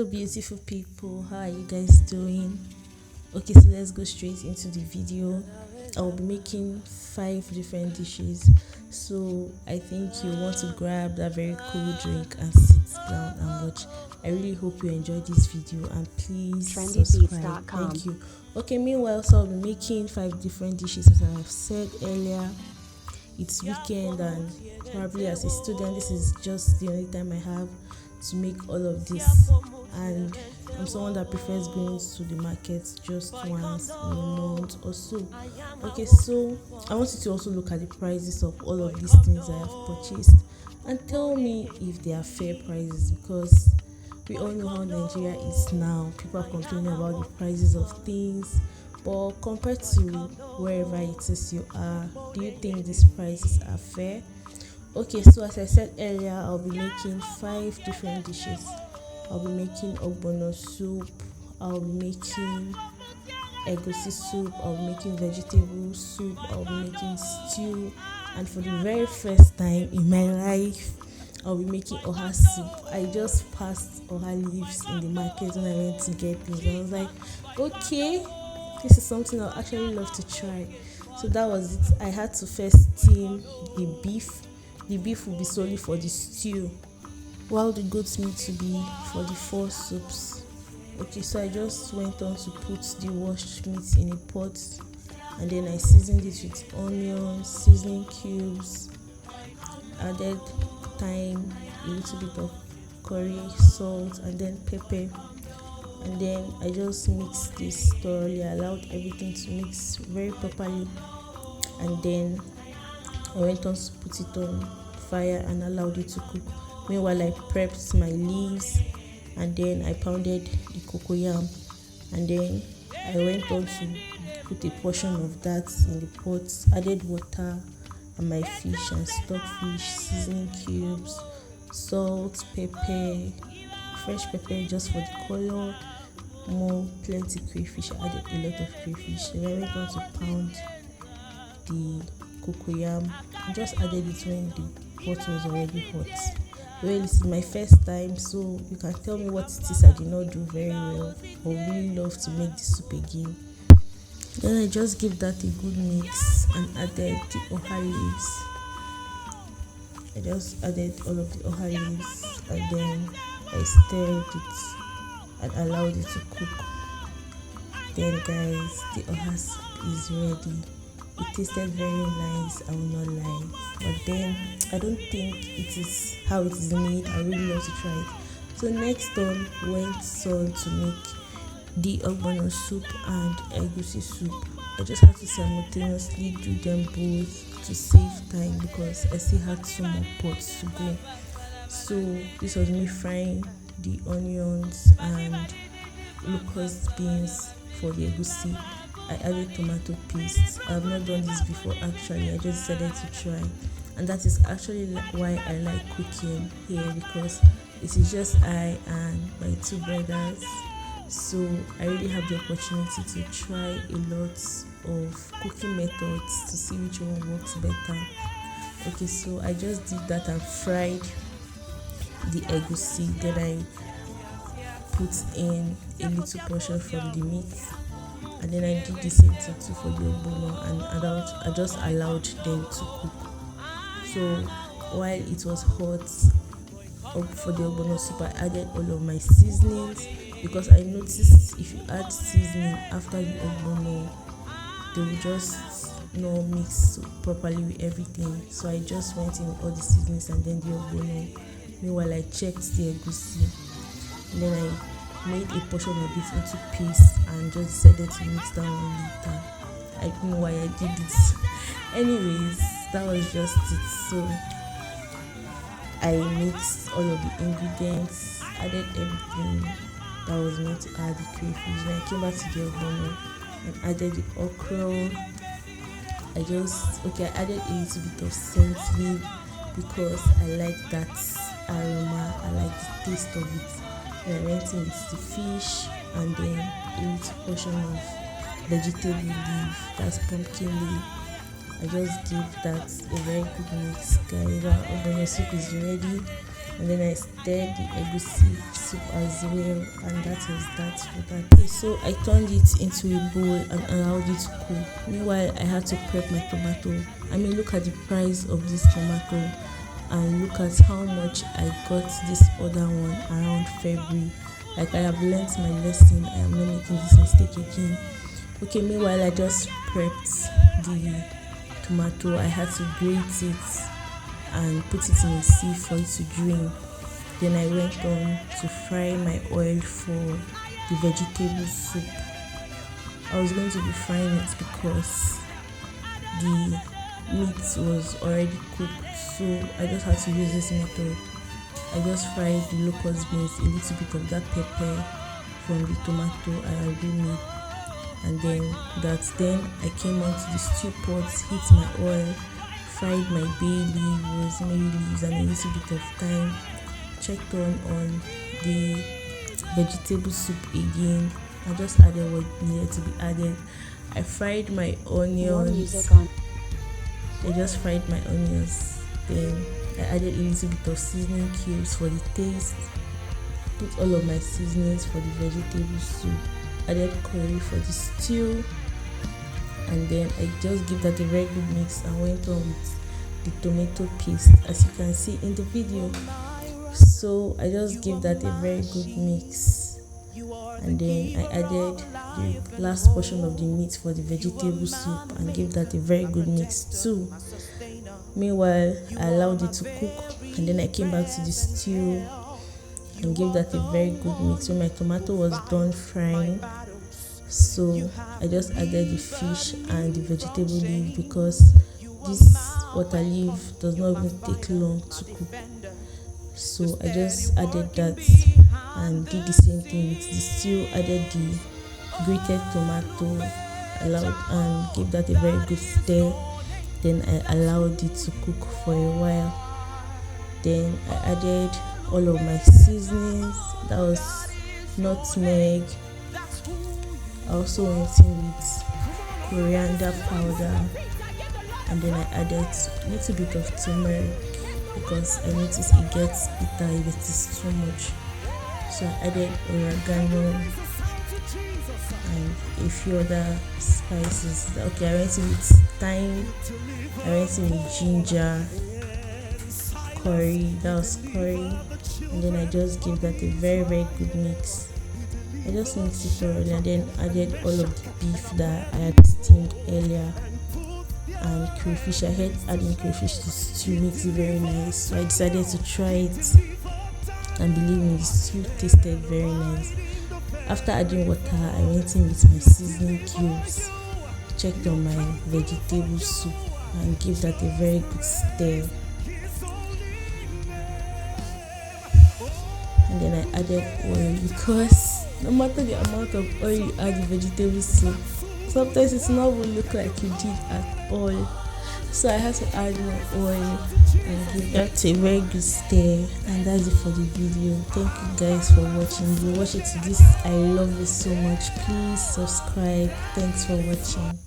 Hello beautiful people, how are you guys doing? Okay, so let's go straight into the video. I will be making 5 different dishes, so I think you want to grab that very cool drink and sit down and watch. I really hope you enjoyed this video and please subscribe. Thank you. Okay, meanwhile, so I'll be making 5 different dishes. As I have said earlier, it's weekend and probably as a student this is just the only time I have to make all of this, and I'm someone that prefers going to the market just once in a month or so. Okay, so I want you to also look at the prices of all of these things I have purchased and tell me if they are fair prices, because we all know how Nigeria is now. People are complaining about the prices of things, but compared to wherever it is you are, do you think these prices are fair? Okay, so as I said earlier, I'll be making 5 different dishes. I'll be making ogbono soup, I'll be making egusi soup, I'll be making vegetable soup, I'll be making stew, and for the very first time in my life, I'll be making oha soup. I just passed oha leaves in the market when I went to get things. I was like, okay, this is something I'll actually love to try. So that was it. I had to first steam the beef. The beef will be solely for the stew, while the goat's meat to be for the 4 soups. Okay, so I just went on to put the washed meat in a pot, and then I seasoned it with onions, seasoning cubes, added thyme, a little bit of curry, salt, and then pepper. And then I just mixed this thoroughly, allowed everything to mix very properly, and then I went on to put it on fire and allowed it to cook. Meanwhile, I prepped my leaves, and then I pounded the cocoyam, and then I went on to put a portion of that in the pot, added water and my fish and stockfish, seasoning cubes, salt, pepper, fresh pepper just for the color, more plenty crayfish. I added a lot of crayfish. Then I went on to pound the cocoyam. I just added it when the pot was already hot. Well, this is my first time, so you can tell me what it is I did not do very well. I would really love to make this soup again. Then I just give that a good mix and added the oha leaves. I just added all of the oha leaves, and then I stirred it and allowed it to cook. Then guys, the oha soup is ready. It tasted very nice, I will not lie, but then I don't think it is how it is made. I really love to try it. So next on went on to make the ogbono soup and egusi soup. I just had to simultaneously do them both to save time because I still had 2 more pots to go. So this was me frying the onions and locust beans for the egusi. I added tomato paste. I have not done this before actually. I just decided to try, and that is actually why I like cooking here, because it is just I and my 2 brothers. So I really have the opportunity to try a lot of cooking methods to see which one works better. Okay, so I just did that and fried the egusi. Then I put in a little portion from the meat, and then I did the same thing too for the ogbono, and I just allowed them to cook. So while it was hot for the ogbono soup, I added all of my seasonings, because I noticed if you add seasoning after the ogbono, they will just not mix properly with everything. So I just went in with all the seasonings and then the ogbono. Meanwhile, I checked the egusi, and then I made a portion of it into paste and just decided to mix that one later. I don't know why I did this. Anyways, that was just it. So I mixed all of the ingredients, added everything that was meant to add, the crayfish. Then I came back to the ogbono and added the okra. I added a little bit of scent leaf because I like that aroma. I like the taste of it. Then I went in with the fish, and then a little portion of vegetable leaf, that's pumpkin leaf. I just give that a very good mix, guys. Our ogbono soup is ready. and then I stirred the egusi soup as well, and that is that for that. Okay, so I turned it into a bowl and allowed it to cool. Meanwhile, I had to prep my tomato. I mean, look at the price of this tomato and look at how much I got this other one around February. Like, I have learned my lesson. I am not making this mistake again. Okay, meanwhile, I just prepped the tomato. I had to grate it and put it in a sieve for it to drain. Then I went on to fry my oil for the vegetable soup. I was going to be frying it because the meat was already cooked, so I just had to use this method. I just fried the locust beans, a little bit of that pepper from the tomato I already made, and then I came onto the stew pot, heat my oil, fried my bay leaf, rosemary leaves, and a little bit of thyme. Checked on the vegetable soup again. I just added what needed to be added. I fried my onions. I just fried my onions. Then I added a little bit of seasoning cubes for the taste. Put all of my seasonings for the vegetable soup. Added curry for the stew. And then I just give that a very good mix and went on with the tomato paste, as you can see in the video. So I just give that a very good mix, and then I added the last portion of the meat for the vegetable soup and gave that a very good mix too. Meanwhile, I allowed it to cook, and then I came back to the stew and gave that a very good mix. When my tomato was done frying, so I just added the fish and the vegetable leaf, because this water leaf does not even take long to cook. So I just added that and did the same thing with the stew. Added the grated tomato, allowed and gave that a very good stir. Then I allowed it to cook for a while. Then I added all of my seasonings. That was nutmeg. I also went in with coriander powder, and then I added a little bit of turmeric, because I noticed it gets bitter if it is too much. So I added oregano and a few other spices. Okay, I went in with thyme, I went in with ginger, curry, that was curry, and then I just gave that a very, very good mix. I just mixed it thoroughly and then added all of the beef that I had steamed earlier, and crayfish. I had adding crayfish to stew makes it very nice, so I decided to try it, and believe me, the stew tasted very nice. After adding water, I went in with my seasoning cubes, checked on my vegetable soup, and gave that a very good stir. And then I added oil, because no matter the amount of oil you add in vegetable soup, sometimes it's not even look like you did at all. So I had to add more oil and give that a very good stir. And that's it for the video. Thank you guys for watching. If you watch it to this, I love you so much. Please subscribe. Thanks for watching.